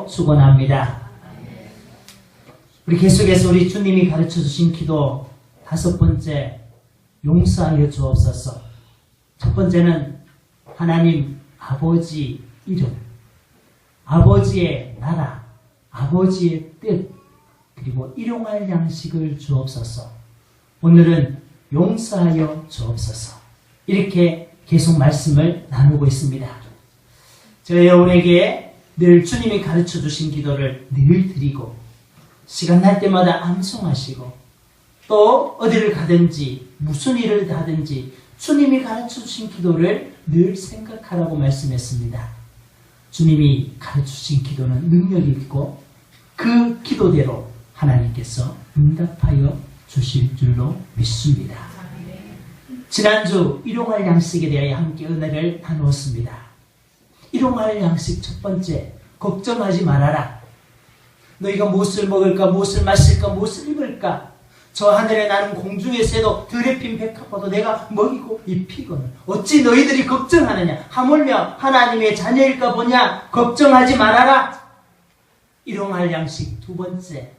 축원합니다. 우리 계속해서 우리 주님이 가르쳐 주신 기도 5번째, 용서하여 주옵소서. 첫 번째는 하나님 아버지 이름, 아버지의 나라, 아버지의 뜻, 그리고 일용할 양식을 주옵소서. 오늘은 용서하여 주옵소서. 이렇게 계속 말씀을 나누고 있습니다. 저희 여러분에게 늘 주님이 가르쳐 주신 기도를 늘 드리고 시간 날 때마다 암송하시고 또 어디를 가든지 무슨 일을 하든지 주님이 가르쳐 주신 기도를 늘 생각하라고 말씀했습니다. 주님이 가르쳐 주신 기도는 능력이 있고 그 기도대로 하나님께서 응답하여 주실 줄로 믿습니다. 지난주 일용할 양식에 대하여 함께 은혜를 나누었습니다. 일용할 양식 첫 번째, 걱정하지 말아라. 너희가 무엇을 먹을까, 무엇을 마실까, 무엇을 입을까. 저 하늘에 나는 공중에 새도 들에 핀 백합화도 내가 먹이고 입히거늘 어찌 너희들이 걱정하느냐. 하물며 하나님의 자녀일까 보냐. 걱정하지 말아라. 일용할 양식 두 번째,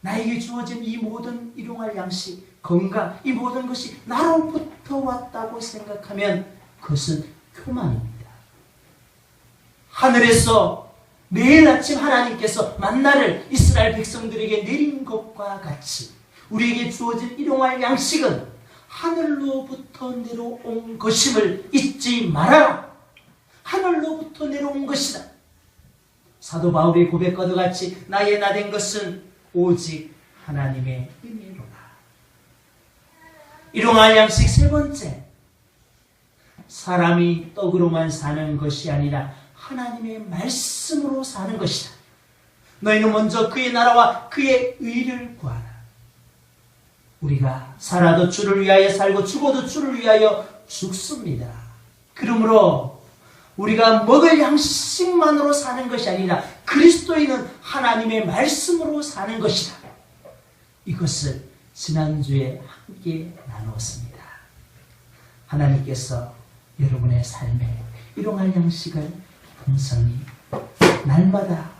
나에게 주어진 이 모든 일용할 양식, 건강, 이 모든 것이 나로부터 왔다고 생각하면 그것은 교만입니다. 하늘에서 매일 아침 하나님께서 만나를 이스라엘 백성들에게 내린 것과 같이 우리에게 주어진 일용할 양식은 하늘로부터 내려온 것임을 잊지 말아라. 하늘로부터 내려온 것이다. 사도 바울의 고백과도 같이 나의 나된 것은 오직 하나님의 은혜로다. 일용할 양식 세 번째, 사람이 떡으로만 사는 것이 아니라 하나님의 말씀으로 사는 것이다. 너희는 먼저 그의 나라와 그의 의를 구하라. 우리가 살아도 주를 위하여 살고 죽어도 주를 위하여 죽습니다. 그러므로 우리가 먹을 양식만으로 사는 것이 아니라 그리스도인은 하나님의 말씀으로 사는 것이다. 이것을 지난주에 함께 나누었습니다. 하나님께서 여러분의 삶에 일용할 양식을 풍성히 날마다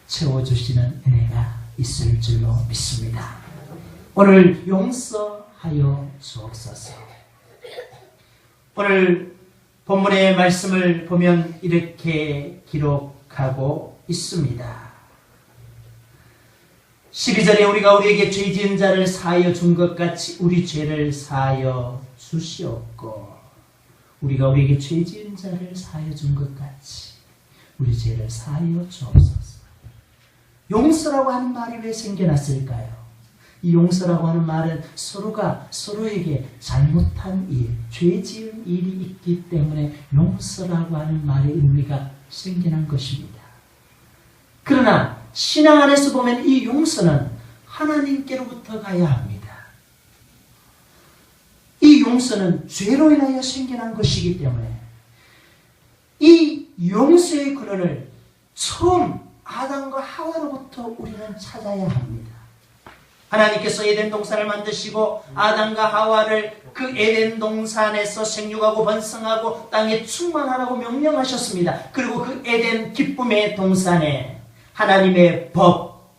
채워주시는 은혜가 있을 줄로 믿습니다. 오늘 용서하여 주옵소서. 오늘 본문의 말씀을 보면 이렇게 기록하고 있습니다. 12절에 우리가 우리에게 죄 지은 자를 사하여 준 것 같이 우리 죄를 사하여 주시옵고, 우리가 우리에게 죄 지은 자를 사하여 준 것 같이 우리 죄를 사하여 주옵소서. 용서라고 하는 말이 왜 생겨났을까요? 이 용서라고 하는 말은 서로가 서로에게 잘못한 일, 죄 지은 일이 있기 때문에 용서라고 하는 말의 의미가 생겨난 것입니다. 그러나 신앙 안에서 보면 이 용서는 하나님께로부터 가야 합니다. 이 용서는 죄로 인하여 생겨난 것이기 때문에 이 용서의 근원을 처음 아담과 하와로부터 우리는 찾아야 합니다. 하나님께서 에덴 동산을 만드시고 아담과 하와를 그 에덴 동산에서 생육하고 번성하고 땅에 충만하라고 명령하셨습니다. 그리고 그 에덴 기쁨의 동산에 하나님의 법,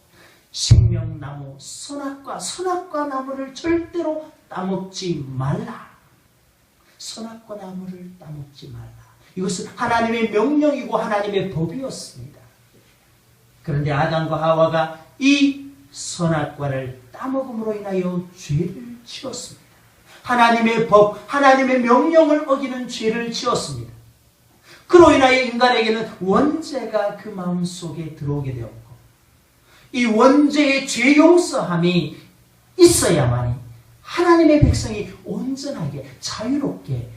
생명나무, 선악과 나무를 절대로 따먹지 말라. 선악과 나무를 따먹지 말라. 이것은 하나님의 명령이고 하나님의 법이었습니다. 그런데 아담과 하와가 이 선악과를 따먹음으로 인하여 죄를 지었습니다. 하나님의 법, 하나님의 명령을 어기는 죄를 지었습니다. 그로 인하여 인간에게는 원죄가 그 마음속에 들어오게 되었고, 이 원죄의 죄 용서함이 있어야만이 하나님의 백성이 온전하게 자유롭게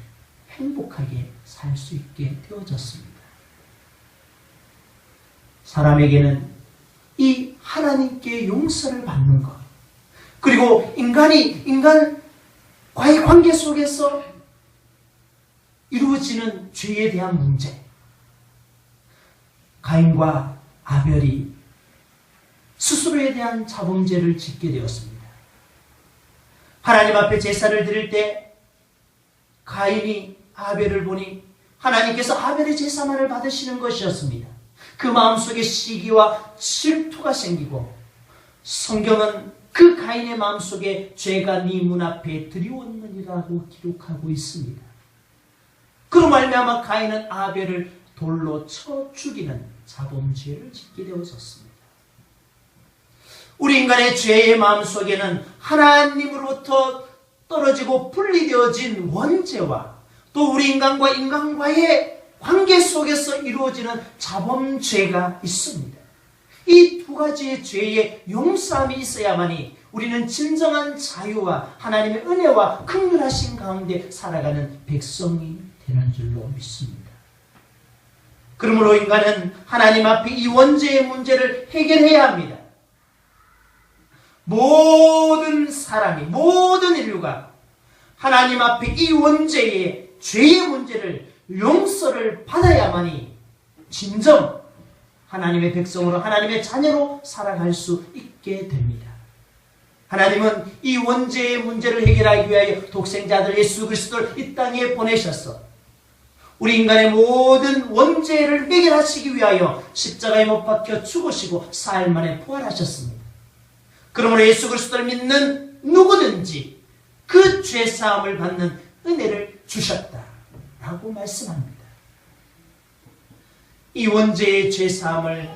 행복하게 살 수 있게 되어졌습니다. 사람에게는 이 하나님께 용서를 받는 것, 그리고 인간과의 관계 속에서 이루어지는 죄에 대한 문제, 가인과 아벨이 스스로에 대한 자범죄를 짓게 되었습니다. 하나님 앞에 제사를 드릴 때 가인이 아벨을 보니 하나님께서 아벨의 제사만을 받으시는 것이었습니다. 그 마음속에 시기와 질투가 생기고, 성경은 그 가인의 마음속에 죄가 네 문 앞에 들이웠느니라고 기록하고 있습니다. 그로 말미암아 가인은 아벨을 돌로 쳐 죽이는 자범죄를 짓게 되어졌습니다. 우리 인간의 죄의 마음속에는 하나님으로부터 떨어지고 분리되어진 원죄와 또 우리 인간과 인간과의 관계 속에서 이루어지는 자범죄가 있습니다. 이 두 가지의 죄의 용서함이 있어야만이 우리는 진정한 자유와 하나님의 은혜와 긍휼하신 가운데 살아가는 백성이 되는 줄로 믿습니다. 그러므로 인간은 하나님 앞에 이 원죄의 문제를 해결해야 합니다. 모든 사람이, 모든 인류가 하나님 앞에 이 원죄의 죄의 문제를 용서를 받아야만이 진정 하나님의 백성으로, 하나님의 자녀로 살아갈 수 있게 됩니다. 하나님은 이 원죄의 문제를 해결하기 위하여 독생자들 예수 그리스도를 이 땅에 보내셔서 우리 인간의 모든 원죄를 해결하시기 위하여 십자가에 못 박혀 죽으시고 사흘 만에 부활하셨습니다. 그러므로 예수 그리스도를 믿는 누구든지 그 죄사함을 받는 은혜를 주셨다라고 말씀합니다. 이 원죄의 죄사함을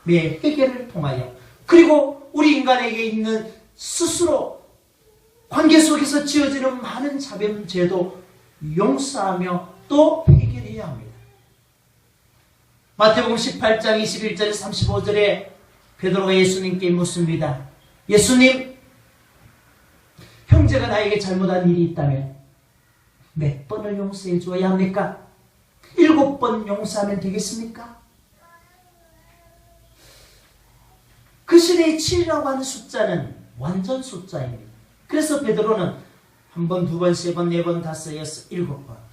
매 해결을 통하여, 그리고 우리 인간에게 있는 스스로 관계 속에서 지어지는 많은 자범죄도 용서하며 또 해결해야 합니다. 마태복음 18장 21절 35절에 베드로가 예수님께 묻습니다. 예수님, 형제가 나에게 잘못한 일이 있다면 몇 번을 용서해 주어야 합니까? 7번 용서하면 되겠습니까? 그 시대의 7이라고 하는 숫자는 완전 숫자입니다. 그래서 베드로는 1번, 2번, 3번, 4번, 5, 6, 7번.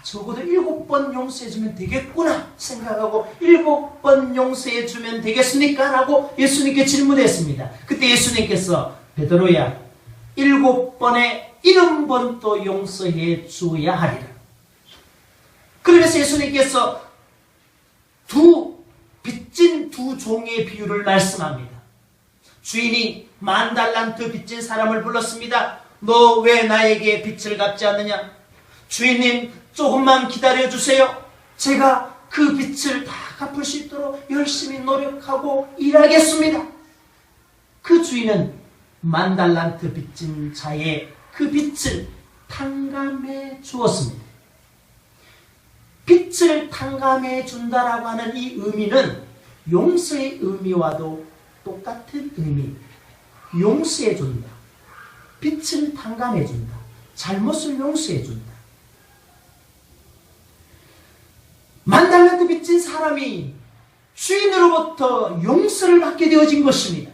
적어도 7번 용서해주면 되겠구나 생각하고 7번 용서해주면 되겠습니까? 라고 예수님께 질문했습니다. 그때 예수님께서 베드로야, 7번에 70번도 용서해 주어야 하리라. 그러면서 예수님께서 빚진 두 종의 비유를 말씀합니다. 주인이 10,000달란트 빚진 사람을 불렀습니다. 너 왜 나에게 빚을 갚지 않느냐? 주인님, 조금만 기다려주세요. 제가 그 빚을 다 갚을 수 있도록 열심히 노력하고 일하겠습니다. 그 주인은 10,000달란트 빚진 자의 그 빚을 탕감해 주었습니다. 빚을 탕감해 준다라고 하는 이 의미는 용서의 의미와도 똑같은 의미. 용서해 준다. 빚을 탕감해 준다. 잘못을 용서해 준다. 10,000달란트 빚진 사람이 주인으로부터 용서를 받게 되어진 것입니다.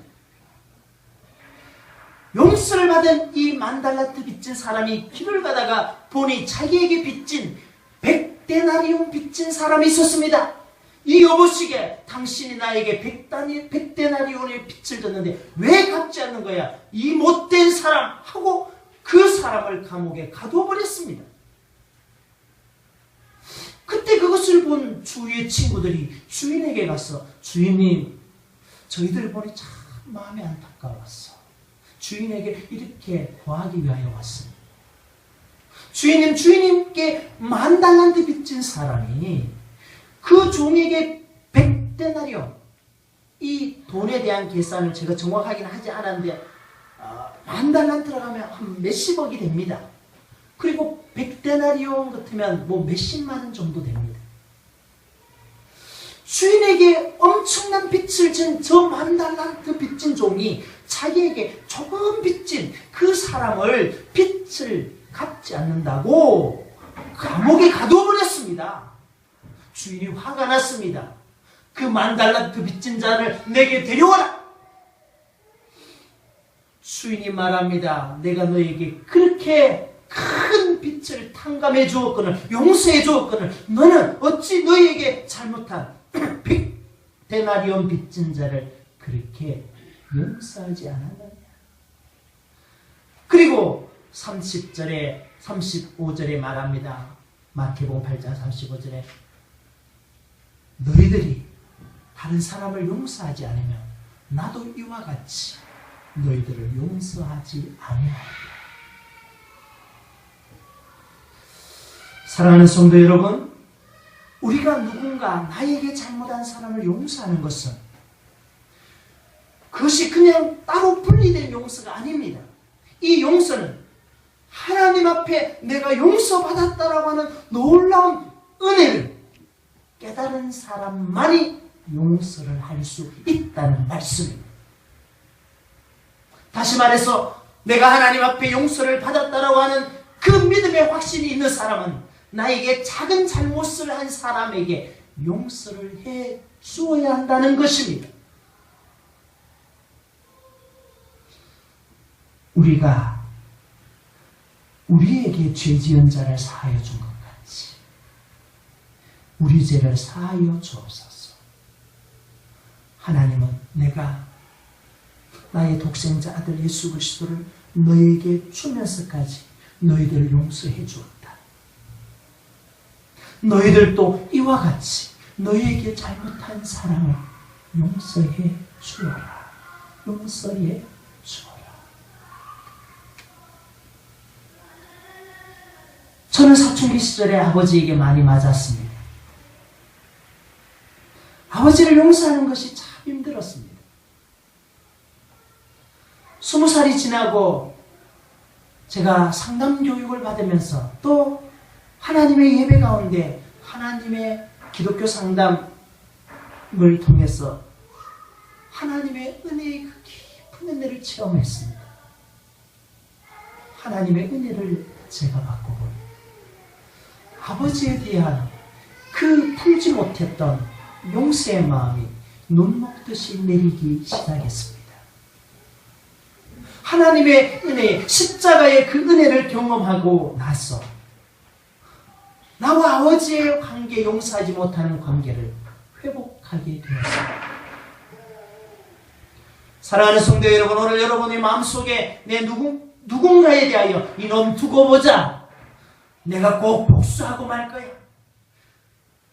용서를 받은 이 10,000달란트 빚진 사람이 길을 가다가 보니 자기에게 빚진 100데나리온 빚진 사람이 있었습니다. 이 여보시게, 당신이 나에게 100데나리온의 빚을 졌는데 왜 갚지 않는 거야? 이 못된 사람 하고 그 사람을 감옥에 가둬버렸습니다. 그때 그것을 본 주위의 친구들이 주인에게 가서, 주인님, 저희들 보니 참 마음이 안타까웠어. 주인에게 이렇게 구하기 위하여 왔습니다. 주인님, 주인님께 10,000달란트 빚진 사람이 그 종에게 100데나리온, 이 돈에 대한 계산을 제가 정확하게는 하지 않았는데 10,000달란트라고 하면 한 몇십억이 됩니다. 그리고 100데나리온 같으면 뭐 몇십만 원 정도 됩니다. 주인에게 엄청난 빚을 진 저 10,000달란트 빚진 종이 자기에게 조금 빚진 그 사람을 빚을 갚지 않는다고 감옥에 가둬버렸습니다. 주인이 화가 났습니다. 그 10,000달란트 빚진 자를 내게 데려와라. 주인이 말합니다. 내가 너에게 그렇게 큰 빚을 탕감해 주었거늘, 용서해 주었거늘, 너는 어찌 너에게 잘못한 100데나리온 빚진 자를 그렇게 용서하지 않았느냐. 그리고 30절에 35절에 말합니다. 마태복음 8장 35절에 너희들이 다른 사람을 용서하지 않으면 나도 이와 같이 너희들을 용서하지 아니하리라. 사랑하는 성도 여러분, 우리가 누군가 나에게 잘못한 사람을 용서하는 것은 그것이 그냥 따로 분리된 용서가 아닙니다. 이 용서는 하나님 앞에 내가 용서받았다라고 하는 놀라운 은혜를 깨달은 사람만이 용서를 할 수 있다는 말씀입니다. 다시 말해서 내가 하나님 앞에 용서를 받았다라고 하는 그 믿음의 확신이 있는 사람은 나에게 작은 잘못을 한 사람에게 용서를 해 주어야 한다는 것입니다. 우리가 우리에게 죄 지은 자를 사하여 준 것 같이 우리 죄를 사하여 주옵소서. 하나님은 내가 나의 독생자 아들 예수 그리스도를 너희에게 주면서까지 너희들을 용서해 주었다. 너희들도 이와 같이 너희에게 잘못한 사람을 용서해 주어라. 용서해 주어라. 저는 사춘기 시절에 아버지에게 많이 맞았습니다. 아버지를 용서하는 것이 참 힘들었습니다. 20살이 지나고 제가 상담 교육을 받으면서 또 하나님의 예배 가운데 하나님의 기독교 상담을 통해서 하나님의 은혜의 그 깊은 은혜를 체험했습니다. 하나님의 은혜를 제가 받고 보니 아버지에 대한 그 풀지 못했던 용서의 마음이 눈 먹듯이 내리기 시작했습니다. 하나님의 은혜, 십자가의 그 은혜를 경험하고 나서 나와 아버지의 관계, 용서하지 못하는 관계를 회복하게 되었습니다. 사랑하는 성도 여러분, 오늘 여러분의 마음속에 내 누군가에 대하여 이놈 두고 보자, 내가 꼭 복수하고 말 거야,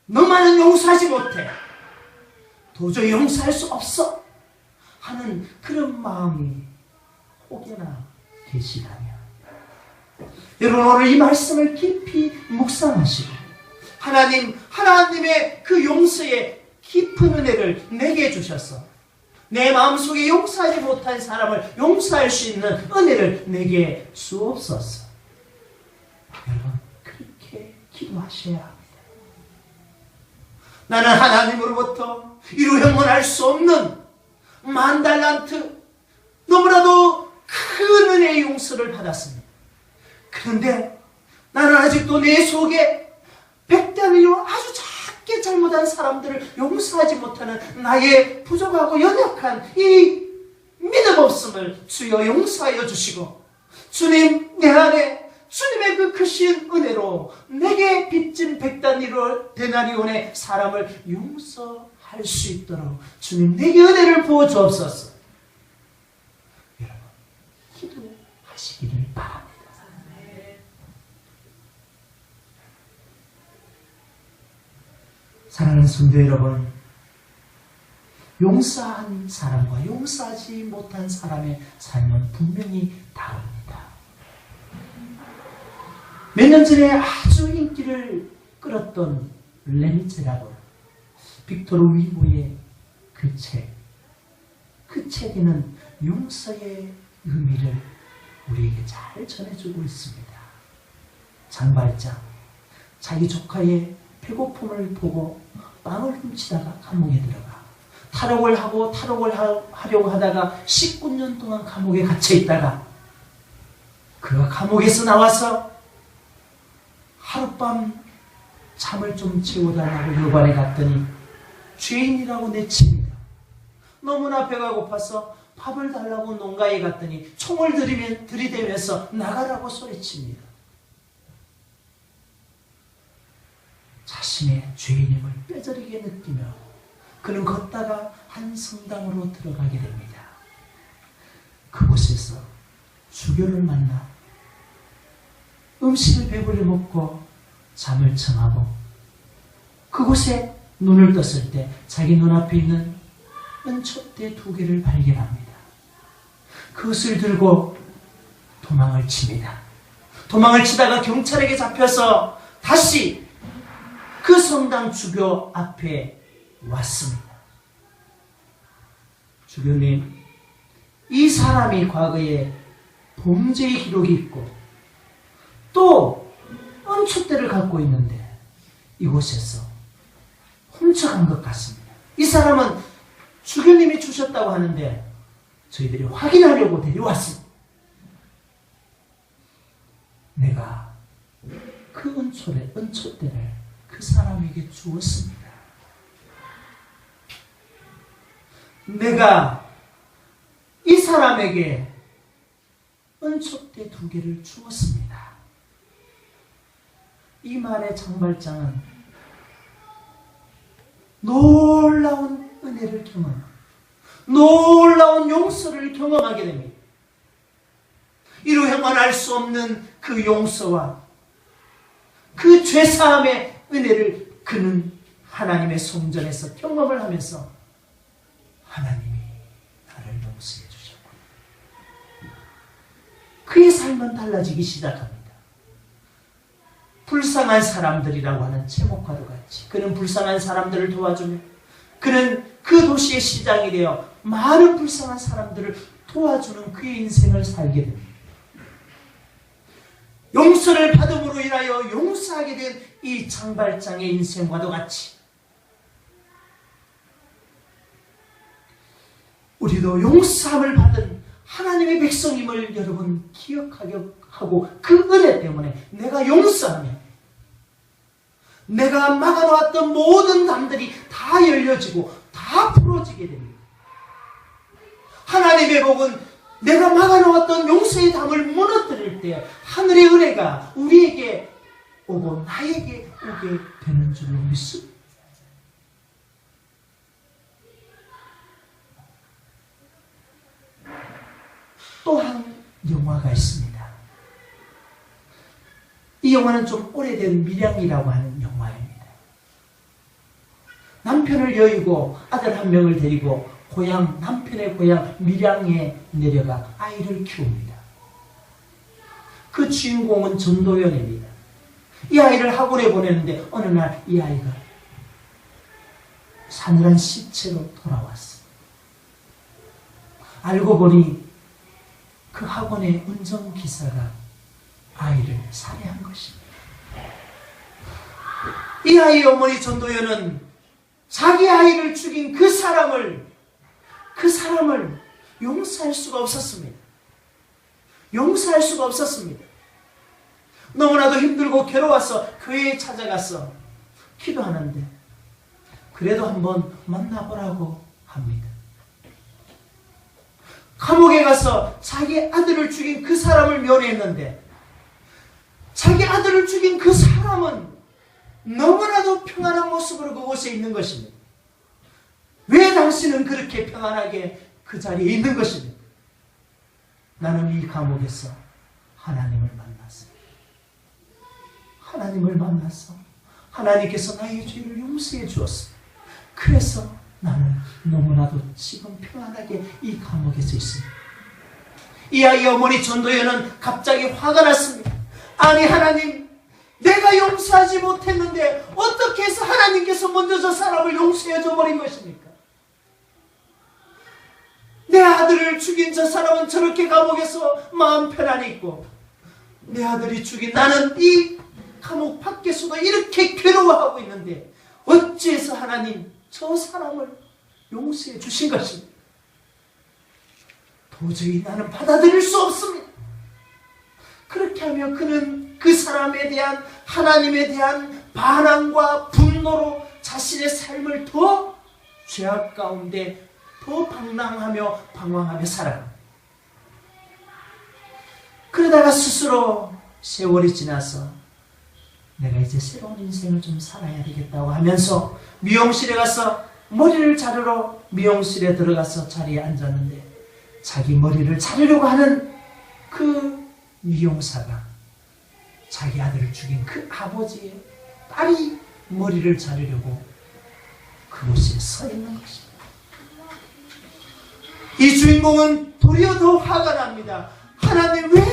너만은 용서하지 못해, 도저히 용서할 수 없어 하는 그런 마음이 혹여나 계시다면 여러분, 오늘 이 말씀을 깊이 묵상하시고 하나님의 그 용서의 깊은 은혜를 내게 주셔서 내 마음속에 용서하지 못한 사람을 용서할 수 있는 은혜를 내게 주옵소서. 여러분, 그렇게 기도하셔야 합니다. 나는 하나님으로부터 이루 형언할 수 없는 10,000달란트, 너무나도 큰 은혜의 용서를 받았습니다. 그런데 나는 아직도 내 속에 100단위로 아주 작게 잘못한 사람들을 용서하지 못하는 나의 부족하고 연약한 이 믿음 없음을 주여 용서하여 주시고, 주님, 내 안에 주님의 그 크신 은혜로 내게 빚진 100데나리온의 사람을 용서할 수 있도록 주님, 내게 은혜를 부어 주옵소서. 여러분, 기도하시기를 바랍니다. 사랑하는 성도 여러분, 용서한 사람과 용서하지 못한 사람의 삶은 분명히 다릅니다. 몇 년 전에 아주 인기를 끌었던 레미제라블, 빅토르 위고의 그 책에는 용서의 의미를 우리에게 잘 전해주고 있습니다. 장발장, 자기 조카의 배고픔을 보고 빵을 훔치다가 감옥에 들어가 탈옥을 하려고 하다가 19년 동안 감옥에 갇혀 있다가 그가 감옥에서 나와서 하룻밤 잠을 좀 채워달라고 요관에 갔더니 죄인이라고 내칩니다. 너무나 배가 고파서 밥을 달라고 농가에 갔더니 총을 들이대면서 나가라고 소리칩니다. 자신의 죄인임을 뼈저리게 느끼며 그는 걷다가 한 성당으로 들어가게 됩니다. 그곳에서 주교를 만나 음식을 배불리 먹고 잠을 청하고 그곳에 눈을 떴을 때 자기 눈앞에 있는 은촛대 2개를 발견합니다. 그것을 들고 도망을 칩니다. 도망을 치다가 경찰에게 잡혀서 다시 그 성당 주교 앞에 왔습니다. 주교님, 이 사람이 과거에 범죄의 기록이 있고 또 은촛대를 갖고 있는데 이곳에서 훔쳐간 것 같습니다. 이 사람은 주교님이 주셨다고 하는데 저희들이 확인하려고 데려왔습니다. 내가 그 은촛대를 그 사람에게 주었습니다. 내가 이 사람에게 은촛대 2개를 주었습니다. 이 말의 장발장은 놀라운 은혜를 경험하고 놀라운 용서를 경험하게 됩니다. 이루 행한할 수 없는 그 용서와 그 죄사함의 은혜를 그는 하나님의 성전에서 경험을 하면서 하나님이 나를 용서해 주셨고 그의 삶은 달라지기 시작합니다. 불쌍한 사람들이라고 하는 제목과도 같이 그는 불쌍한 사람들을 도와주며 그는 그 도시의 시장이 되어 많은 불쌍한 사람들을 도와주는 그의 인생을 살게 됩니다. 용서를 받음으로 인하여 용서하게 된 이 장발장의 인생과도 같이 우리도 용서함을 받은 하나님의 백성임을 여러분 기억하고 그 은혜 때문에 내가 용서하면 내가 막아놓았던 모든 담들이 다 열려지고 다 풀어지게 됩니다. 하나님의 복은 내가 막아놓았던 용서의 담을 무너뜨릴 때 하늘의 은혜가 우리에게 오고 나에게 오게 되는 줄로 믿습니다. 또 한 영화가 있습니다. 이 영화는 좀 오래된 밀양이라고 하는 영화입니다. 남편을 여의고 아들 1명을 데리고 남편의 고향 밀양에 내려가 아이를 키웁니다. 그 주인공은 전도연입니다. 이 아이를 학원에 보내는데 어느 날 이 아이가 사늘한 시체로 돌아왔습니다. 알고 보니 그 학원의 운전기사가 아이를 살해한 것입니다. 이 아이의 어머니 전도연은 자기 아이를 죽인 그 사람을 용서할 수가 없었습니다. 용서할 수가 없었습니다. 너무나도 힘들고 괴로워서 교회에 찾아가서 기도하는데 그래도 한번 만나보라고 합니다. 감옥에 가서 자기 아들을 죽인 그 사람을 면회했는데 자기 아들을 죽인 그 사람은 너무나도 평안한 모습으로 그곳에 있는 것입니다. 왜 당신은 그렇게 평안하게 그 자리에 있는 것입니까? 나는 이 감옥에서 하나님을 만났습니다. 하나님을 만나서 하나님께서 나의 죄를 용서해 주었습니다. 그래서 나는 너무나도 지금 평안하게 이 감옥에서 있습니다. 이 아이의 어머니 전도연은 갑자기 화가 났습니다. 아니 하나님, 내가 용서하지 못했는데 어떻게 해서 하나님께서 먼저 저 사람을 용서해 줘버린 것입니까? 내 아들을 죽인 저 사람은 저렇게 감옥에서 마음 편안히 있고 내 아들이 죽인 나는 이 감옥 밖에서도 이렇게 괴로워하고 있는데 어찌해서 하나님 저 사람을 용서해 주신 것입니까? 도저히 나는 받아들일 수 없습니다. 그렇게 하며 그는 그 사람에 대한 하나님에 대한 반항과 분노로 자신의 삶을 더 죄악 가운데 더 방황하며 살아갑니다. 그러다가 스스로 세월이 지나서 내가 이제 새로운 인생을 좀 살아야 되겠다고 하면서 미용실에 가서 머리를 자르러 미용실에 들어가서 자리에 앉았는데 자기 머리를 자르려고 하는 그 미용사가 자기 아들을 죽인 그 아버지의 딸이 머리를 자르려고 그곳에 서 있는 것입니다. 이 주인공은 도리어 더 화가 납니다. 하나님, 왜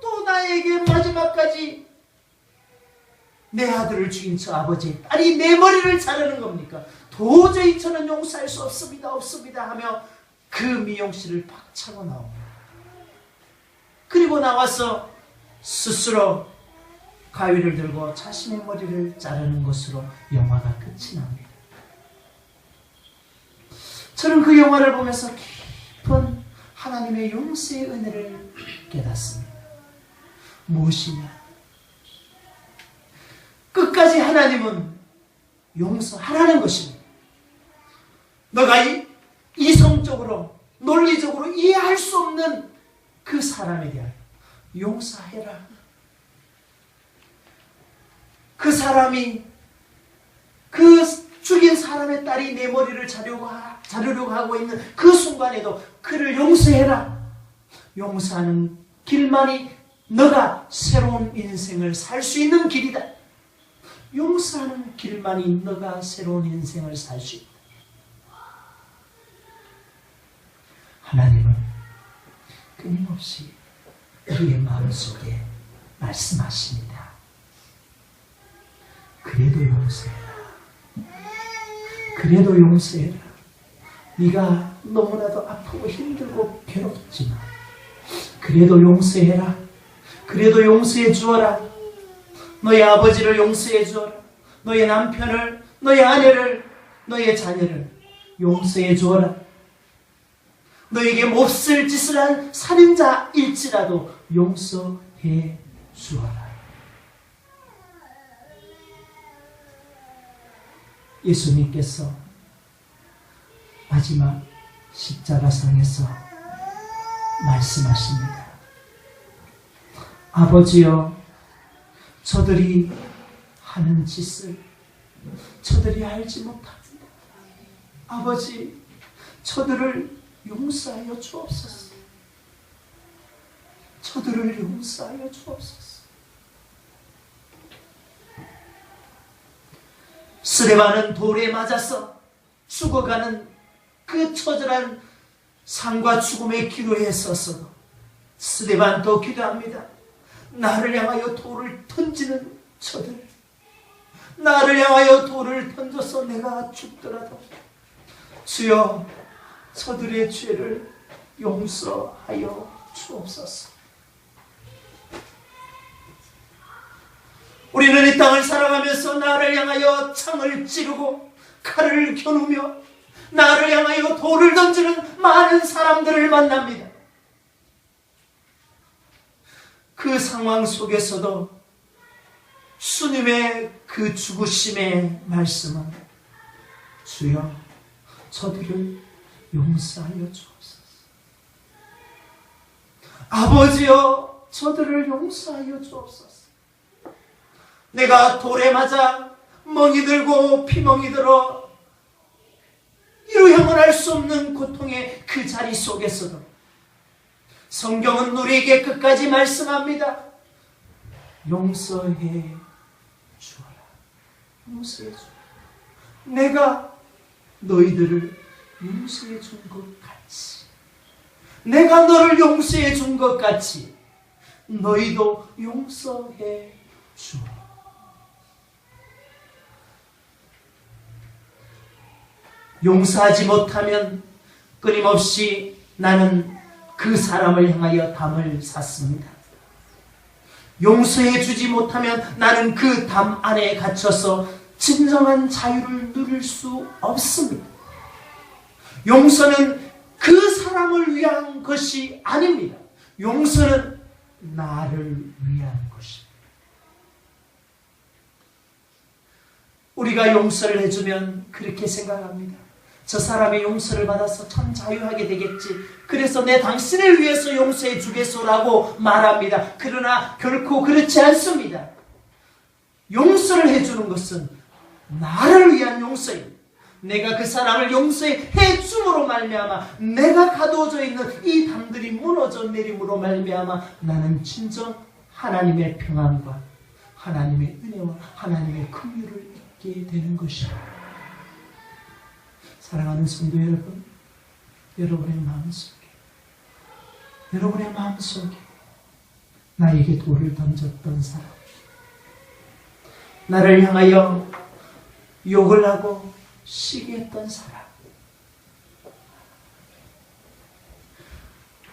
또 나에게 마지막까지 내 아들을 죽인 저 아버지의 딸이 내 머리를 자르는 겁니까? 도저히 저는 용서할 수 없습니다. 없습니다 하며 그 미용실을 박차고 나옵니다. 그리고 나와서 스스로 가위를 들고 자신의 머리를 자르는 것으로 영화가 끝이 납니다. 저는 그 영화를 보면서 깊은 하나님의 용서의 은혜를 깨닫습니다. 무엇이냐? 끝까지 하나님은 용서하라는 것입니다. 너가 이성적으로 논리적으로 이해할 수 없는 그 사람에 대하여 용서해라. 그 사람이 그 죽인 사람의 딸이 내 머리를 자르려고 하고 있는 그 순간에도 그를 용서해라. 용서하는 길만이 너가 새로운 인생을 살 수 있는 길이다. 용서하는 길만이 너가 새로운 인생을 살 수 있다. 하나님은 끊임없이 우리의 마음속에 말씀하십니다. 그래도 용서해라. 그래도 용서해라. 네가 너무나도 아프고 힘들고 괴롭지만 그래도 용서해라. 그래도 용서해 주어라. 너의 아버지를 용서해 주어라. 너의 남편을, 너의 아내를, 너의 자녀를 용서해 주어라. 너에게 몹쓸 짓을 한 살인자일지라도 용서해 주어라. 예수님께서 마지막 십자가상에서 말씀하십니다. 아버지여, 저들이 하는 짓을 저들이 알지 못합니다. 아버지, 저들을 용서하여 주옵소서. 저들을 용서하여 주옵소서. 스데반은 돌에 맞아서 죽어가는 그 처절한 삶과 죽음의 기로에 서서 스데반도 기도합니다. 나를 향하여 돌을 던지는 저들, 나를 향하여 돌을 던져서 내가 죽더라도 주여, 저들의 죄를 용서하여 주옵소서. 우리는 이 땅을 살아가면서 나를 향하여 창을 찌르고 칼을 겨누며 나를 향하여 돌을 던지는 많은 사람들을 만납니다. 그 상황 속에서도 주님의 그 죽으심의 말씀은 주여, 저들을 용서하여 주옵소서. 아버지여, 저들을 용서하여 주옵소서. 내가 돌에 맞아 멍이 들고 피멍이 들어 이루 형언할 수 없는 고통의 그 자리 속에서도 성경은 우리에게 끝까지 말씀합니다. 용서해 주어라. 용서해 주어라. 내가 너희들을 용서해 준 것 같이, 내가 너를 용서해 준 것 같이 너희도 용서해 주어라. 용서하지 못하면 끊임없이 나는 그 사람을 향하여 담을 샀습니다. 용서해 주지 못하면 나는 그 담 안에 갇혀서 진정한 자유를 누릴 수 없습니다. 용서는 그 사람을 위한 것이 아닙니다. 용서는 나를 위한 것입니다. 우리가 용서를 해주면 그렇게 생각합니다. 저 사람의 용서를 받아서 참 자유하게 되겠지. 그래서 내 당신을 위해서 용서해 주겠소라고 말합니다. 그러나 결코 그렇지 않습니다. 용서를 해주는 것은 나를 위한 용서입니다. 내가 그 사람을 용서해 줌으로 말미암아 내가 가두어져 있는 이 담들이 무너져 내림으로 말미암아 나는 진정 하나님의 평안과 하나님의 은혜와 하나님의 긍휼을 잊게 되는 것입니다. 사랑하는 성도 여러분, 여러분의 마음속에 나에게 돌을 던졌던 사람, 나를 향하여 욕을 하고 시기했던 사람,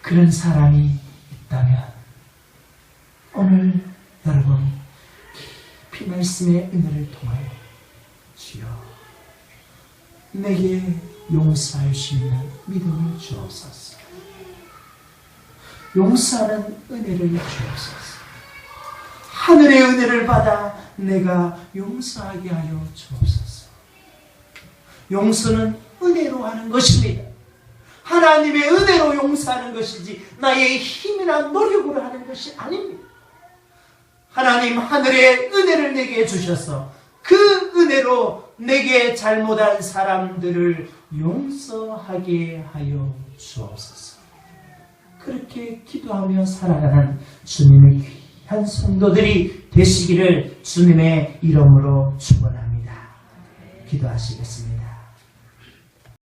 그런 사람이 있다면 오늘 여러분 깊이 말씀의 은혜를 통하여 주여 내게 용서할 수 있는 믿음을 주옵소서. 용서하는 은혜를 주옵소서. 하늘의 은혜를 받아 내가 용서하게 하여 주옵소서. 용서는 은혜로 하는 것입니다. 하나님의 은혜로 용서하는 것이지 나의 힘이나 노력으로 하는 것이 아닙니다. 하나님 하늘의 은혜를 내게 주셔서 그 은혜로 내게 잘못한 사람들을 용서하게 하여 주옵소서. 그렇게 기도하며 살아가는 주님의 귀한 성도들이 되시기를 주님의 이름으로 축원합니다. 기도하시겠습니다.